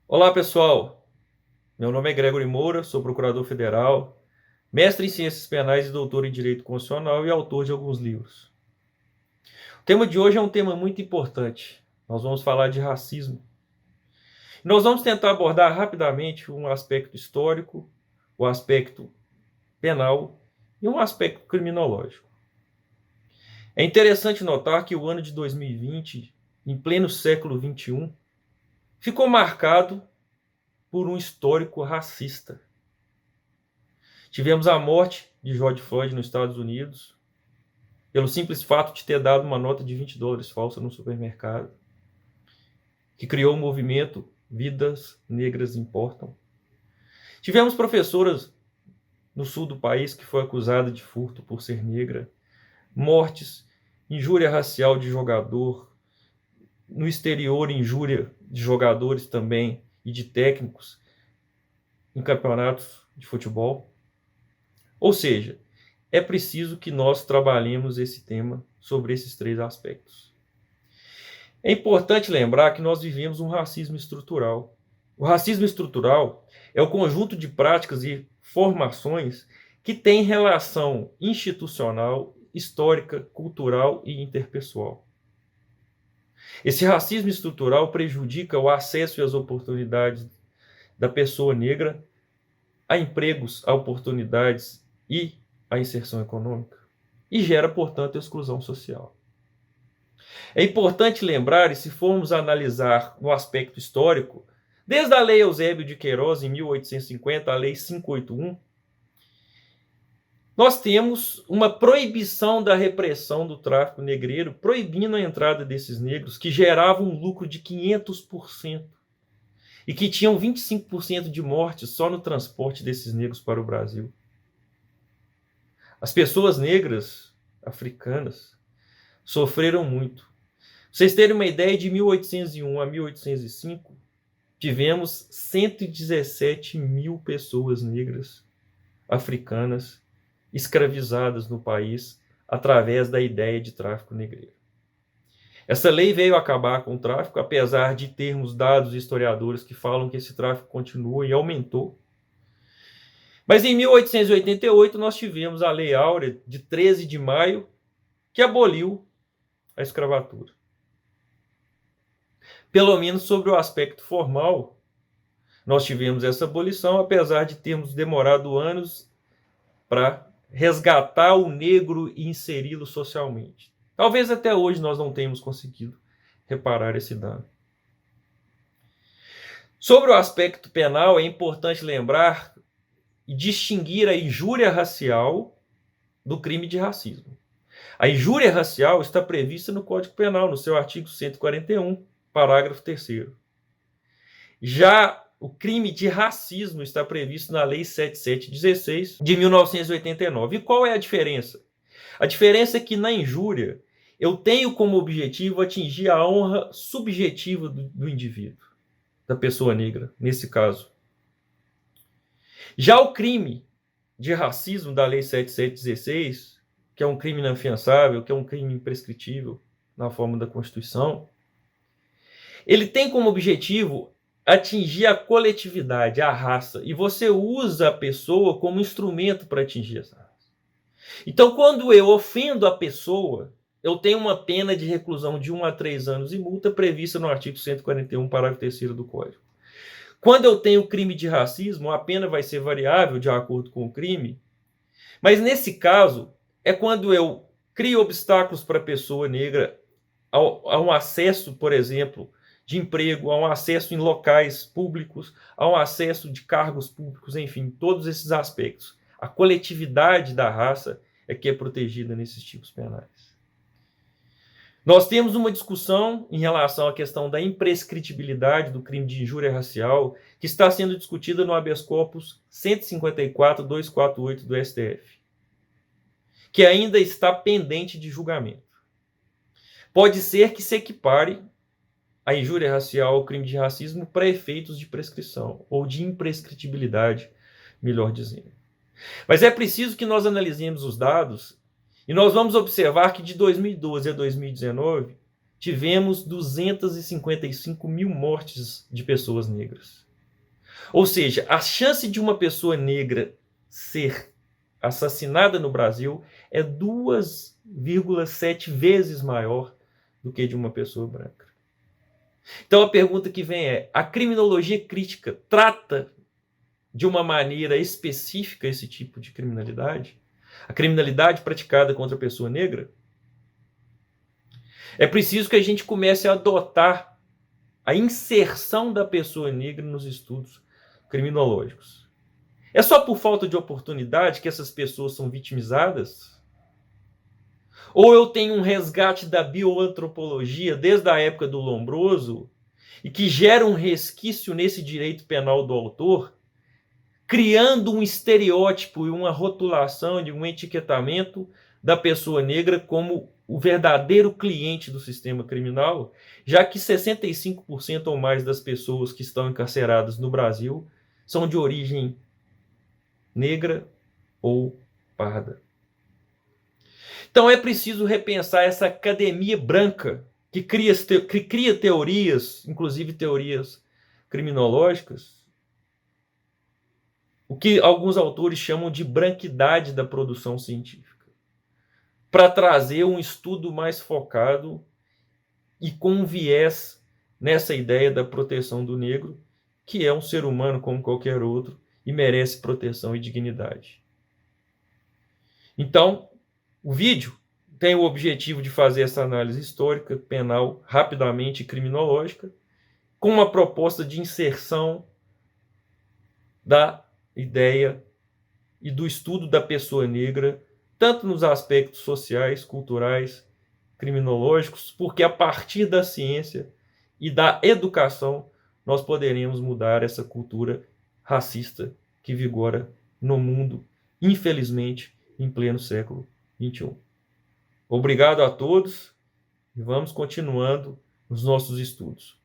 Olá, pessoal. Meu nome é Gregory Moura, sou procurador federal, mestre em Ciências Penais e doutor em Direito Constitucional e autor de alguns livros. O tema de hoje é um tema muito importante. Nós vamos falar de racismo. Nós vamos tentar abordar rapidamente um aspecto histórico, o aspecto penal e um aspecto criminológico. É interessante notar que o ano de 2020, em pleno século XXI, ficou marcado por um histórico racista. Tivemos a morte de George Floyd nos Estados Unidos, pelo simples fato de ter dado uma nota de $20 falsa no supermercado, que criou o movimento Vidas Negras Importam. Tivemos professoras no sul do país que foi acusada de furto por ser negra, mortes, injúria racial de jogador, no exterior injúria de jogadores também e de técnicos em campeonatos de futebol. Ou seja, é preciso que nós trabalhemos esse tema sobre esses três aspectos. É importante lembrar que nós vivemos um racismo estrutural. O racismo estrutural é o conjunto de práticas e formações que tem relação institucional, histórica, cultural e interpessoal. Esse racismo estrutural prejudica o acesso e as oportunidades da pessoa negra a empregos, a oportunidades e a inserção econômica e gera, portanto, exclusão social. É importante lembrar, e se formos analisar no aspecto histórico, desde a Lei Eusébio de Queiroz, em 1850, a Lei 581, nós temos uma proibição da repressão do tráfico negreiro, proibindo a entrada desses negros, que geravam um lucro de 500% e que tinham 25% de mortes só no transporte desses negros para o Brasil. As pessoas negras africanas sofreram muito. Pra vocês terem uma ideia, de 1801 a 1805, tivemos 117 mil pessoas negras africanas escravizadas no país através da ideia de tráfico negreiro. Essa lei veio acabar com o tráfico, apesar de termos dados historiadores que falam que esse tráfico continua e aumentou. Mas em 1888 nós tivemos a Lei Áurea de 13 de maio, que aboliu a escravatura. Pelo menos sobre o aspecto formal, nós tivemos essa abolição, apesar de termos demorado anos para resgatar o negro e inseri-lo socialmente. Talvez até hoje nós não tenhamos conseguido reparar esse dano. Sobre o aspecto penal, é importante lembrar e distinguir a injúria racial do crime de racismo. A injúria racial está prevista no Código Penal, no seu artigo 141, parágrafo 3º. Já o crime de racismo está previsto na Lei 7716 de 1989. E qual é a diferença? A diferença é que na injúria eu tenho como objetivo atingir a honra subjetiva do indivíduo, da pessoa negra, nesse caso. Já o crime de racismo da Lei 7716, que é um crime inafiançável, que é um crime imprescritível na forma da Constituição, ele tem como objetivo atingir a coletividade, a raça, e você usa a pessoa como instrumento para atingir essa raça. Então, quando eu ofendo a pessoa, eu tenho uma pena de reclusão de 1 a 3 anos e multa prevista no artigo 141, parágrafo 3º do Código. Quando eu tenho crime de racismo, a pena vai ser variável de acordo com o crime, mas nesse caso é quando eu crio obstáculos para a pessoa negra a um acesso, por exemplo, de emprego, a um acesso em locais públicos, a um acesso de cargos públicos, enfim, todos esses aspectos. A coletividade da raça é que é protegida nesses tipos penais. Nós temos uma discussão em relação à questão da imprescritibilidade do crime de injúria racial, que está sendo discutida no habeas corpus 154.248 do STF, que ainda está pendente de julgamento. Pode ser que se equipare a injúria racial ao crime de racismo para efeitos de prescrição, ou de imprescritibilidade, melhor dizendo. Mas é preciso que nós analisemos os dados, e nós vamos observar que de 2012 a 2019, tivemos 255 mil mortes de pessoas negras. Ou seja, a chance de uma pessoa negra ser assassinada no Brasil é 2,7 vezes maior do que de uma pessoa branca. Então a pergunta que vem é: a criminologia crítica trata de uma maneira específica esse tipo de criminalidade? A criminalidade praticada contra a pessoa negra? É preciso que a gente comece a adotar a inserção da pessoa negra nos estudos criminológicos. É só por falta de oportunidade que essas pessoas são vitimizadas? Ou eu tenho um resgate da bioantropologia desde a época do Lombroso e que gera um resquício nesse direito penal do autor, criando um estereótipo e uma rotulação de um etiquetamento da pessoa negra como o verdadeiro cliente do sistema criminal, já que 65% ou mais das pessoas que estão encarceradas no Brasil são de origem negra ou parda. Então é preciso repensar essa academia branca que cria teorias, inclusive teorias criminológicas, o que alguns autores chamam de branquidade da produção científica, para trazer um estudo mais focado e com um viés nessa ideia da proteção do negro, que é um ser humano como qualquer outro e merece proteção e dignidade. Então, o vídeo tem o objetivo de fazer essa análise histórica, penal, rapidamente e criminológica, com uma proposta de inserção da ideia e do estudo da pessoa negra, tanto nos aspectos sociais, culturais, criminológicos, porque a partir da ciência e da educação nós poderemos mudar essa cultura racista que vigora no mundo, infelizmente, em pleno século XXI. Obrigado a todos e vamos continuando os nossos estudos.